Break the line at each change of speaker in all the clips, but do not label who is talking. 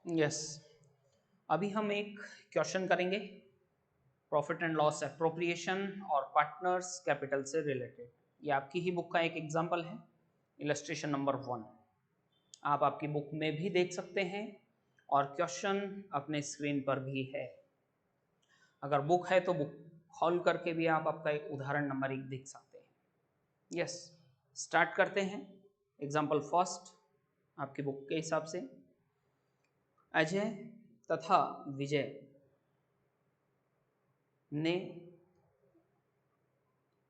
Yes, अभी हम एक क्वेश्चन करेंगे प्रॉफिट एंड लॉस एप्रोप्रिएशन और पार्टनर्स कैपिटल से रिलेटेड। ये आपकी ही बुक का एक एग्जांपल है, इलस्ट्रेशन नंबर 1। आप आपकी बुक में भी देख सकते हैं और क्वेश्चन अपने स्क्रीन पर भी है। अगर बुक है तो बुक खोल करके भी आप आपका एक उदाहरण नंबर 1 देख सकते हैं। यस, स्टार्ट करते हैं। एग्जाम्पल फर्स्ट आपकी बुक के हिसाब से, अजय तथा विजय ने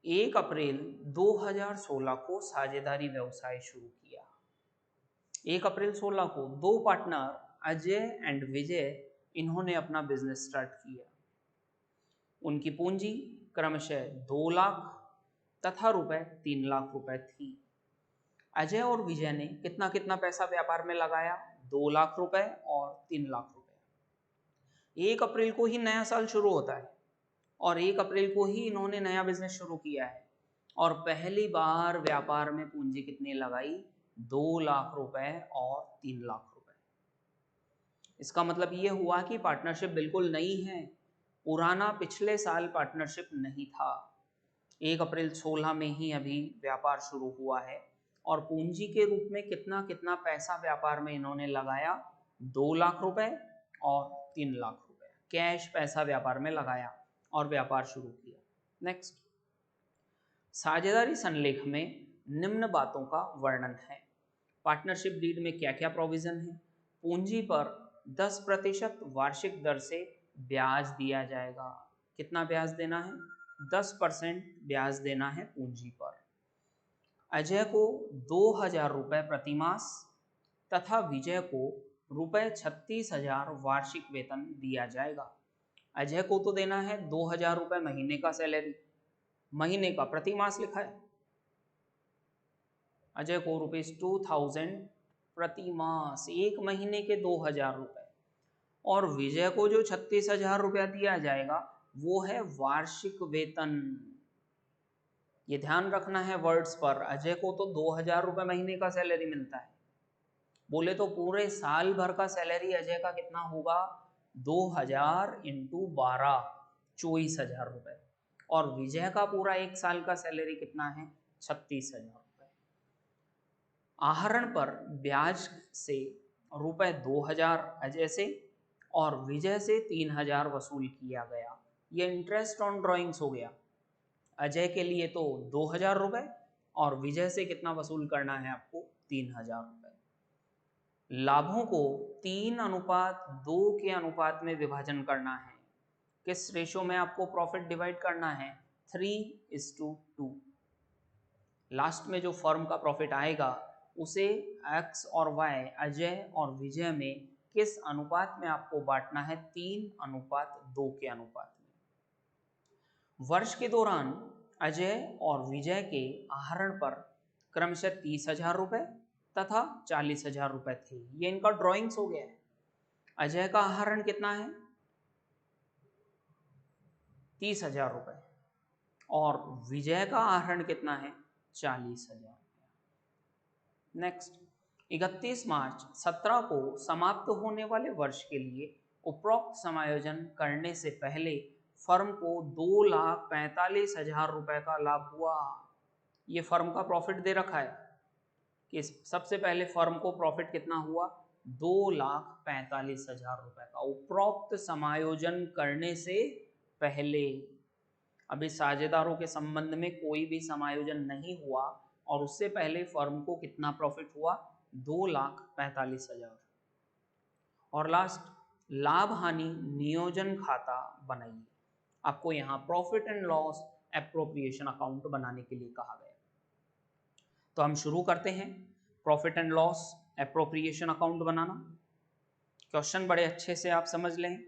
1 अप्रैल 2016 को साझेदारी व्यवसाय शुरू किया। 1 अप्रैल 16 को दो पार्टनर अजय एंड विजय इन्होंने अपना बिजनेस स्टार्ट किया। उनकी पूंजी क्रमशः 2 लाख तथा रुपए 3 लाख रुपए थी। अजय और विजय ने कितना कितना पैसा व्यापार में लगाया? 2 लाख रुपए और 3 लाख रुपए। 1 अप्रैल को ही नया साल शुरू होता है और 1 अप्रैल को ही इन्होंने नया बिजनेस शुरू किया है और पहली बार व्यापार में पूंजी कितनी लगाई? 2 लाख रुपए और 3 लाख रुपए। इसका मतलब ये हुआ कि पार्टनरशिप बिल्कुल नई है, पुराना पिछले साल पार्टनरशिप नहीं था। 1 अप्रैल 16 में ही अभी व्यापार शुरू हुआ है और पूंजी के रूप में कितना कितना पैसा व्यापार में इन्होंने लगाया? 2 लाख रुपए और 3 लाख रुपए कैश पैसा व्यापार में लगाया और व्यापार शुरू किया। नेक्स्ट, साझेदारी संलेख में निम्न बातों का वर्णन है। पार्टनरशिप डीड में क्या क्या प्रोविजन है? पूंजी पर 10% वार्षिक दर से ब्याज दिया जाएगा। कितना ब्याज देना है? 10% ब्याज देना है पूंजी पर। अजय को 2000 रुपए प्रतिमास तथा विजय को रुपए 36,000 वार्षिक वेतन दिया जाएगा। अजय को तो देना है 2000 रुपए महीने का सैलरी, महीने का, प्रतिमास लिखा है। अजय को ₹2000 प्रति मास, एक महीने के 2000 रुपए। और विजय को जो 36,000 रुपया दिया जाएगा वो है वार्षिक वेतन। ये ध्यान रखना है वर्ड्स पर। अजय को तो 2000 रुपए महीने का सैलरी मिलता है, बोले तो पूरे साल भर का सैलरी अजय का कितना होगा? 2000 इंटू 12, 24,000 रुपए। और विजय का पूरा एक साल का सैलरी कितना है? 36,000 रुपए। आहरण पर ब्याज से रुपए 2000 अजय से और विजय से 3000 वसूल किया गया। ये इंटरेस्ट ऑन ड्रॉइंग्स हो गया। अजय के लिए तो 2000 रुपए और विजय से कितना वसूल करना है आपको? 3000 रुपए। लाभों को 3:2 के अनुपात में विभाजन करना है। किस रेशो में आपको प्रॉफिट डिवाइड करना है? 3:2। लास्ट में जो फर्म का प्रॉफिट आएगा उसे एक्स और वाई, अजय और विजय में किस अनुपात में आपको बांटना है? 3:2 के अनुपात में। वर्ष के दौरान अजय और विजय के आहरण पर क्रमशः 30,000 रुपए तथा 40,000 रुपए थे। ये इनका ड्रॉइंग्स हो गया है। अजय का आहरण कितना है? 30,000 रुपए और विजय का आहरण कितना है? 40,000 रुपए। नेक्स्ट, 31 मार्च 17 को समाप्त होने वाले वर्ष के लिए उपरोक्त समायोजन करने से पहले फर्म को 2,45,000 रुपए का लाभ हुआ। ये फर्म का प्रॉफिट दे रखा है कि सबसे पहले फर्म को प्रॉफिट कितना हुआ? 2,45,000 रुपए का, उपरोक्त समायोजन करने से पहले। अभी साझेदारों के संबंध में कोई भी समायोजन नहीं हुआ और उससे पहले फर्म को कितना प्रॉफिट हुआ? 2,45,000। और लास्ट, लाभ हानि नियोजन खाता बनाइए। आपको यहाँ profit and loss appropriation account बनाने के लिए कहा गया। तो हम शुरू करते हैं profit and loss appropriation account banana. Question बड़े अच्छे से आप समझ लें।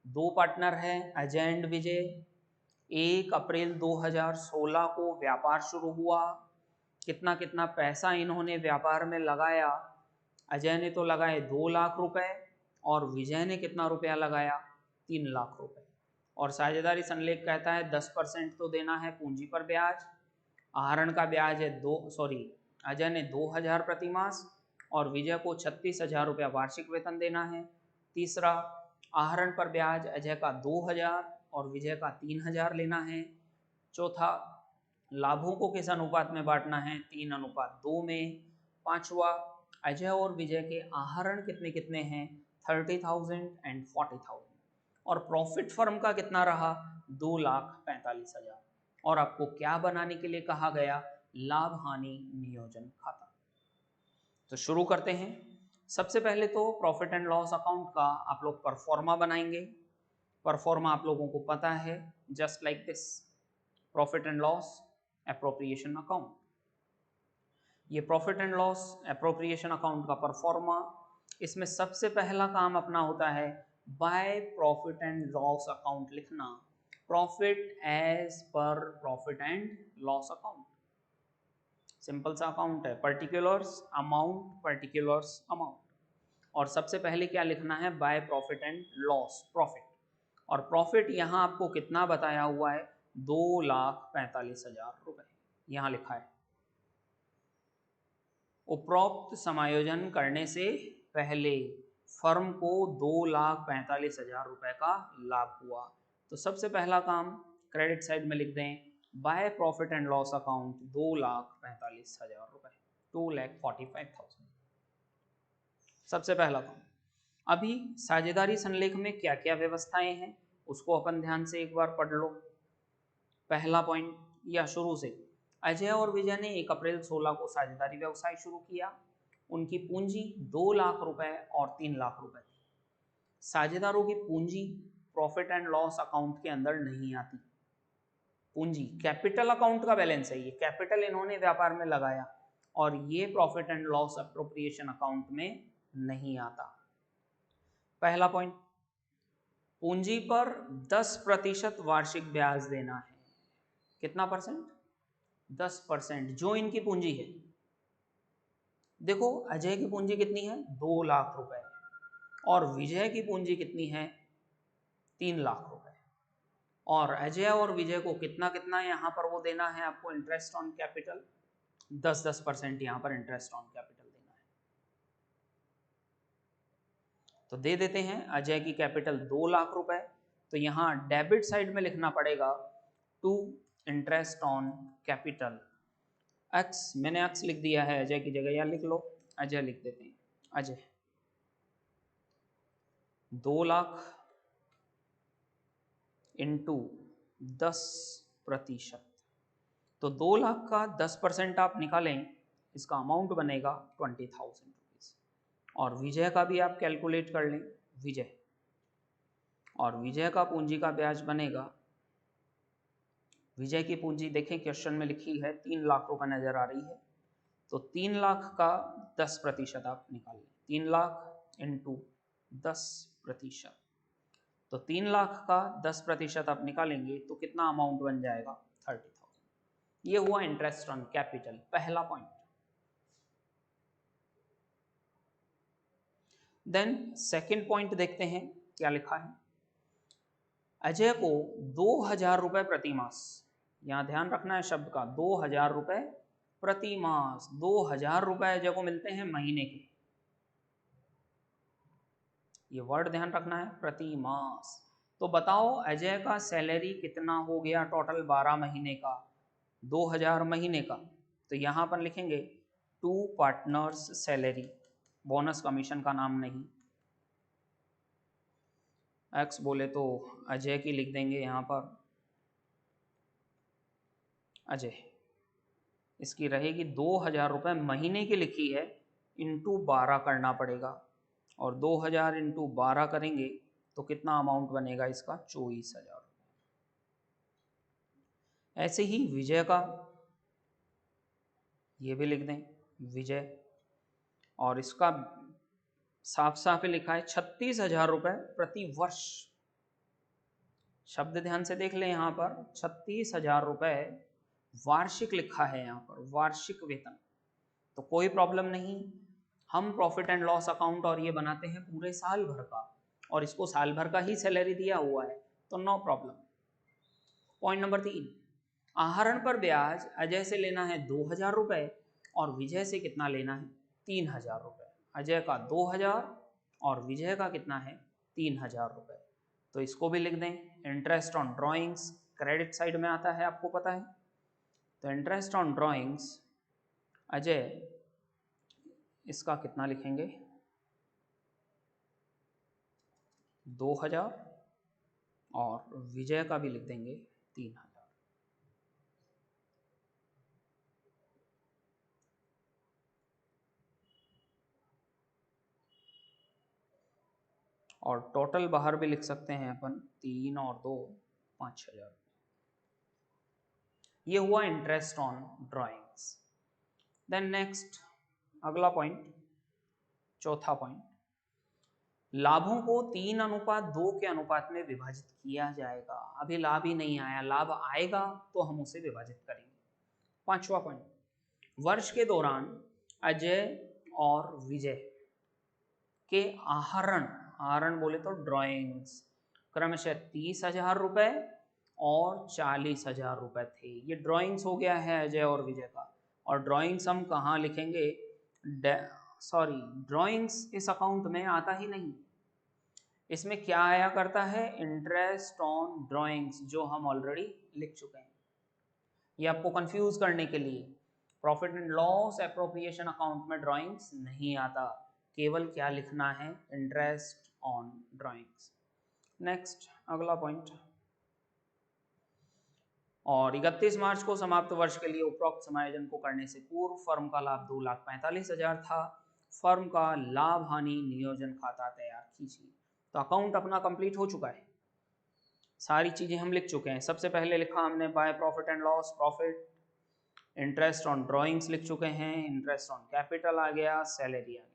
दो पार्टनर हैं अजय एंड विजय। 1 अप्रैल 2016 को व्यापार शुरू हुआ। कितना कितना पैसा इन्होंने व्यापार में लगाया? अजय ने तो लगाए 2 लाख रुपए और विजय ने कितना रुपया लगाया? 3 लाख रुपए। और साझेदारी संलेख कहता है 10% तो देना है पूंजी पर ब्याज। आहरण का ब्याज है अजय ने 2000 प्रतिमास और विजय को 36,000 रुपया वार्षिक वेतन देना है। तीसरा, आहरण पर ब्याज अजय का 2000 और विजय का 3000 लेना है। चौथा, लाभों को किस अनुपात में बांटना है, 3:2 में। पांचवा, अजय और विजय के आहरण कितने कितने हैं, 30,000 एंड 40,000। और प्रॉफिट फर्म का कितना रहा, 2,45,000। और आपको क्या बनाने के लिए कहा गया, लाभ हानि नियोजन खाता। तो शुरू करते हैं। सबसे पहले तो प्रॉफिट एंड लॉस अकाउंट का आप लोग परफॉर्मा बनाएंगे। परफॉर्मा आप लोगों को पता है, just like this, profit and loss appropriation account. ये profit and loss appropriation account का परफॉर्मा, इसमें सबसे पहला काम अपना होता है by profit and loss account लिखना, प्रॉफिट एज पर profit and loss account. Simple सा अकाउंट है, पर्टिकुलर्स अमाउंट, पर्टिकुलर्स अमाउंट। और सबसे पहले क्या लिखना है, by profit and loss, profit. और प्रॉफिट यहाँ आपको कितना बताया हुआ है, 2,45,000 रुपए यहाँ लिखा है। उपरोक्त समायोजन करने से पहले फर्म को 2,45,000 रुपए का लाभ हुआ। तो सबसे पहला काम क्रेडिट साइड में लिख दें, bye profit and loss account 2,45,000 रुपए, 2,45,000 सबसे पहला काम। अभी साझेदारी संलेख में क्या क्या व्यवस्थाएं हैं उसको अपन ध्यान से एक बार पढ़ लो। पहला पॉइंट या शुरू से, अजय और विजय ने 1 अप्रैल 16 को साझेदारी व्यवसाय शुरू किया। उनकी पूंजी 2 लाख रुपए और 3 लाख रुपए थी। साझेदारों की पूंजी प्रॉफिट एंड लॉस अकाउंट के अंदर नहीं आती। पूंजी कैपिटल अकाउंट का बैलेंस है, ये कैपिटल इन्होंने व्यापार में लगाया और ये profit and loss appropriation account में नहीं आता। पहला पॉइंट, पूंजी पर 10% वार्षिक ब्याज देना है। कितना परसेंट, 10%, जो इनकी पूंजी है। देखो अजय की पूंजी कितनी है, 2 लाख रुपए, और विजय की पूंजी कितनी है, 3 लाख रुपए। और अजय और विजय को कितना कितना यहाँ पर वो देना है आपको, इंटरेस्ट ऑन कैपिटल, 10% यहाँ पर इंटरेस्ट ऑन कैपिटल देना है। तो दे देते हैं, अजय की कैपिटल 2 लाख रुपए, तो यहाँ डेबिट साइड में लिखना पड़ेगा to interest on capital X, मैंने एक्स लिख दिया है, अजय की जगह यहाँ लिख लो, अजय लिख देते हैं। अजय 2 लाख इंटू 10%, तो 2 लाख का 10% आप निकालें, इसका अमाउंट बनेगा 20,000 रुपीज। और विजय का भी आप कैलकुलेट कर लें, विजय, और विजय का पूंजी का ब्याज बनेगा, विजय की पूंजी देखें क्वेश्चन में लिखी है 3 लाख रुपए नजर आ रही है, तो 3 लाख का 10% आप निकाल लें, 3 लाख इंटू 10%, तो 3 लाख का 10% आप निकालेंगे तो कितना अमाउंट बन जाएगा, 30,000। ये हुआ इंटरेस्ट ऑन कैपिटल, पहला पॉइंट। देन सेकेंड पॉइंट देखते हैं क्या लिखा है। अजय को 2,000 रुपए प्रति मास, यहां ध्यान रखना है शब्द का, 2,000 रुपए प्रति मास, 2,000 रुपए अजय को मिलते हैं महीने के, ये वर्ड ध्यान रखना है, प्रति मास। तो बताओ अजय का सैलरी कितना हो गया टोटल 12 महीने का, 2,000 महीने का, तो यहां पर लिखेंगे 2 पार्टनर्स सैलरी, बोनस कमीशन का नाम नहीं, एक्स बोले तो अजय की लिख देंगे यहाँ पर, अजय, इसकी रहेगी 2,000 रुपए महीने की लिखी है, इंटू 12 करना पड़ेगा, और 2,000 इंटू 12 करेंगे तो कितना अमाउंट बनेगा इसका, 24,000 रुपए। ऐसे ही विजय का, ये भी लिख दें विजय, और इसका साफ साफ लिखा है 36,000 रुपए प्रति वर्ष। शब्द ध्यान से देख लें, यहाँ पर 36,000 रुपए वार्षिक लिखा है, यहाँ पर वार्षिक वेतन, तो कोई प्रॉब्लम नहीं। हम प्रॉफिट एंड लॉस अकाउंट और ये बनाते हैं पूरे साल भर का, और इसको साल भर का ही सैलरी दिया हुआ है, तो नो प्रॉब्लम। पॉइंट नंबर 3, आहरण पर ब्याज अजय से लेना है 2,000 रुपए और विजय से कितना लेना है, 3,000 रुपए। अजय का 2,000 और विजय का कितना है, 3,000 रुपये। तो इसको भी लिख दें। Interest on drawings credit side में आता है, आपको पता है। तो इंटरेस्ट ऑन ड्राइंग्स अजय, इसका कितना लिखेंगे, 2,000, और विजय का भी लिख देंगे 3,000। और टोटल बाहर भी लिख सकते हैं अपन, 3 और 2 5,000। ये हुआ interest on drawings. Then next अगला पॉइंट, चौथा पॉइंट, लाभों को 3:2 के अनुपात में विभाजित किया जाएगा। अभी लाभ ही नहीं आया, लाभ आएगा तो हम उसे विभाजित करेंगे। पांचवा पॉइंट, वर्ष के दौरान अजय और विजय के आहरण बोले तो ड्राइंग्स क्रमशः 30,000 रुपए और 40,000 रुपए थे। ये ड्राइंग्स हो गया है अजय और विजय का। और ड्राइंग्स हम कहाँ लिखेंगे, ड्राइंग्स इस अकाउंट में आता ही नहीं। इसमें क्या आया करता है, इंटरेस्ट ऑन ड्राइंग्स, जो हम ऑलरेडी लिख चुके हैं। ये आपको कंफ्यूज करने के लिए, profit and loss appropriation account में ड्राइंग्स नहीं आता, केवल क्या लिखना है, इंटरेस्ट ऑन ड्राइंग्स। नेक्स्ट अगला पॉइंट, और 31 मार्च को समाप्त वर्ष के लिए उपरोक्त समायोजन को करने से पूर्व फर्म का लाभ 2,45,000 था। फर्म का लाभ हानि नियोजन खाता तैयार कीजिए। तो अकाउंट अपना कंप्लीट हो चुका है, सारी चीजें हम लिख चुके हैं। सबसे पहले लिखा हमने bye profit and loss profit, interest on drawings लिख चुके हैं, इंटरेस्ट ऑन कैपिटल आ गया, सैलरी आ गया।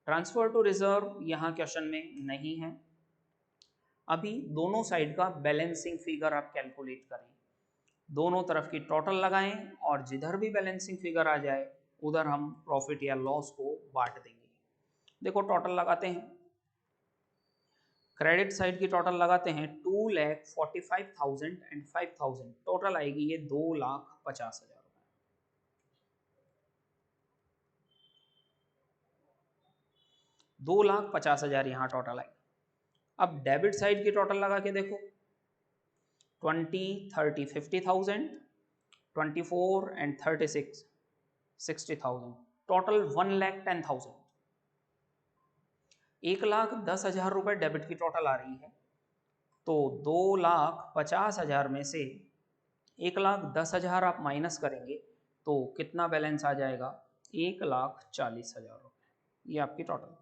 ट्रांसफर टू रिजर्व यहाँ क्वेश्चन में नहीं है। अभी दोनों साइड का बैलेंसिंग फिगर आप कैलकुलेट करें, दोनों तरफ की टोटल लगाएं और जिधर भी बैलेंसिंग फिगर आ जाए उधर हम प्रॉफिट या लॉस को बांट देंगे। देखो टोटल लगाते हैं, क्रेडिट साइड की टोटल लगाते हैं, 2,45,000 एंड 5,000, टोटल आएगी ये 2,50,000 रुपए। $2,50,000 यहाँ टोटल आएगी। अब डेबिट साइड की टोटल लगा के देखो, 20, 30, 50,000, 24 एंड 36, 60,000, टोटल 1,10,000। 1,10,000 रुपए डेबिट की टोटल आ रही है। तो 2,50,000 में से 1,10,000 आप माइनस करेंगे तो कितना बैलेंस आ जाएगा, 1,40,000 रुपए। ये आपकी टोटल।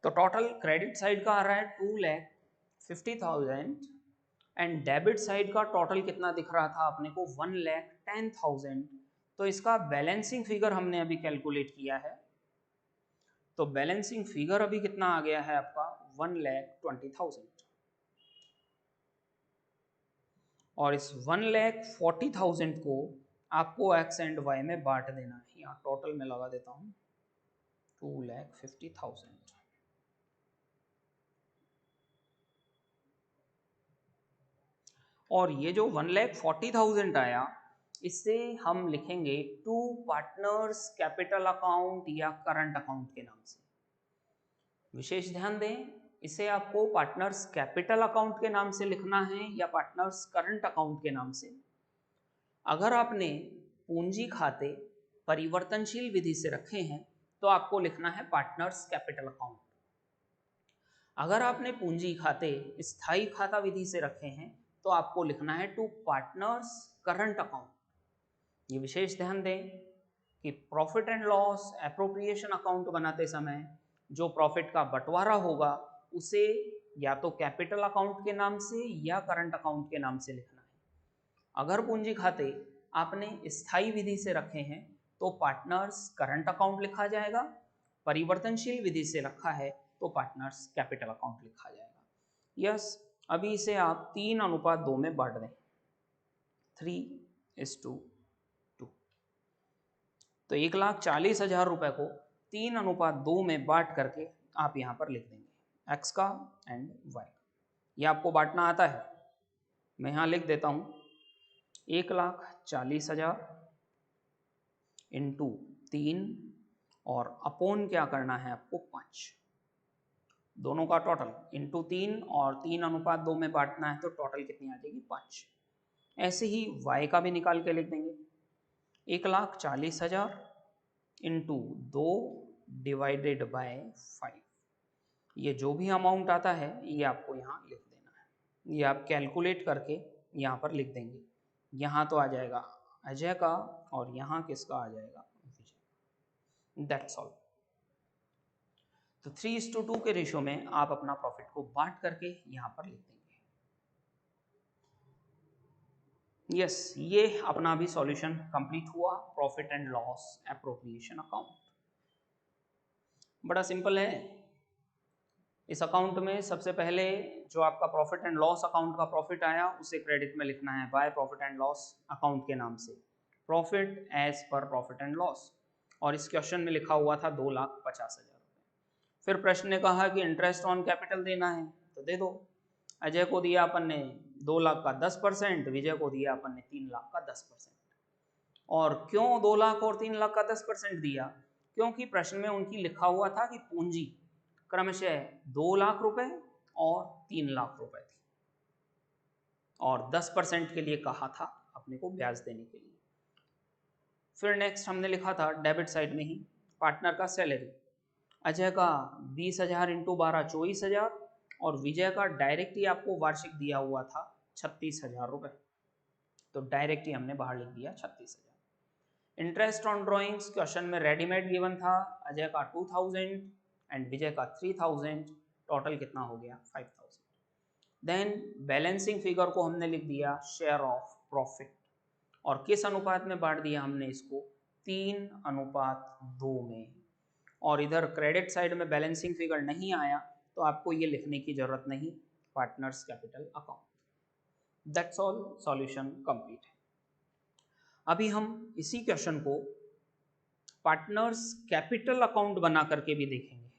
तो टोटल क्रेडिट साइड का आ रहा है 2,50,000 एंड डेबिट साइड का टोटल कितना दिख रहा था अपने को, 1,10,000। तो इसका बैलेंसिंग फिगर हमने अभी कैलकुलेट किया है। तो बैलेंसिंग फिगर अभी कितना आ गया है आपका, 1,20,000। और इस 1,40,000 को आपको एक्स एंड वाई में बांट देना है। यहाँ टोटल में लगा देता हूं 2,50,000। और ये जो 1,40,000 आया, इससे हम लिखेंगे टू पार्टनर्स कैपिटल अकाउंट या करंट अकाउंट के नाम से। विशेष ध्यान दें, इसे आपको पार्टनर्स कैपिटल अकाउंट के नाम से लिखना है या पार्टनर्स करंट अकाउंट के नाम से। अगर आपने पूंजी खाते परिवर्तनशील विधि से रखे हैं तो आपको लिखना है पार्टनर्स कैपिटल अकाउंट। अगर आपने पूंजी खाते स्थायी खाता विधि से रखे हैं तो आपको लिखना है टू पार्टनर्स करंट अकाउंट। ये विशेष ध्यान दें कि profit and loss appropriation account बनाते समय जो प्रॉफिट का बंटवारा होगा उसे या तो कैपिटल अकाउंट के नाम से या करंट अकाउंट के नाम से लिखना है। अगर पूंजी खाते आपने स्थायी विधि से रखे हैं तो पार्टनर्स करंट अकाउंट लिखा जाएगा, परिवर्तनशील विधि से रखा है तो पार्टनर्स कैपिटल अकाउंट लिखा जाएगा। यस, अभी इसे आप 3:2 में बांट दें, 3:2। तो 1,40,000 रुपए को 3:2 में बांट करके आप यहाँ पर लिख देंगे एक्स का एंड वाई का। ये आपको बांटना आता है, मैं यहाँ लिख देता हूँ 1,40,000 इंटू 3 और अपोन क्या करना है आपको 5, दोनों का टोटल इंटू 3 और 3:2 में बांटना है तो टोटल कितनी आ जाएगी 5। ऐसे ही y का भी निकाल के लिख देंगे 1,40,000 इंटू 2 डिवाइडेड बाय 5। ये जो भी अमाउंट आता है ये आपको यहाँ लिख देना है, ये आप कैलकुलेट करके यहाँ पर लिख देंगे। यहाँ तो आ जाएगा अजय का और यहाँ किसका आ जाएगा विजय। That's all. तो 3:2 के रेशियो में आप अपना प्रॉफिट को बांट करके यहाँ पर लिख देंगे। यस, ये अपना भी सॉल्यूशन कंप्लीट हुआ, profit and loss appropriation account. बड़ा सिंपल है। इस अकाउंट में सबसे पहले जो आपका प्रॉफिट एंड लॉस अकाउंट का प्रॉफिट आया उसे क्रेडिट में लिखना है by profit and loss account के नाम से, प्रॉफिट एज पर प्रॉफिट एंड लॉस। और इस क्वेश्चन में लिखा हुआ था 2,50,000 रुपये। फिर प्रश्न ने कहा कि इंटरेस्ट ऑन कैपिटल देना है तो दे दो। अजय को दिया अपन ने 2 लाख का 10%, विजय को दिया अपन ने 3 लाख का 10%। और क्यों 2 लाख और 3 लाख का 10% दिया? क्योंकि प्रश्न में उनकी लिखा हुआ था कि पूंजी क्रमशः 2 लाख रुपए और 3 लाख रुपए थी और 10% के लिए कहा था अपने को ब्याज देने के लिए। फिर नेक्स्ट हमने लिखा था डेबिट साइड में ही पार्टनर का सैलरी। अजय का 20,000 इंटू 12 24,000 और विजय का डायरेक्ट ही आपको वार्षिक दिया हुआ था 36,000 रुपए, तो डायरेक्ट ही हमने बाहर लिख दिया 36,000। इंटरेस्ट ऑन ड्रॉइंग्स क्वेश्चन में रेडीमेड गिवन था, अजय का 2,000 एंड विजय का 3,000, टोटल कितना हो गया 5,000। देन बैलेंसिंग फिगर को हमने लिख दिया शेयर ऑफ प्रॉफिट और किस अनुपात में बांट दिया हमने इसको 3:2 में। और इधर क्रेडिट साइड में बैलेंसिंग फिगर नहीं आया तो आपको ये लिखने की जरूरत नहीं, partners capital account. That's all, solution complete है। अभी हम इसी क्वेश्चन को पार्टनर्स कैपिटल अकाउंट बना करके भी देखेंगे।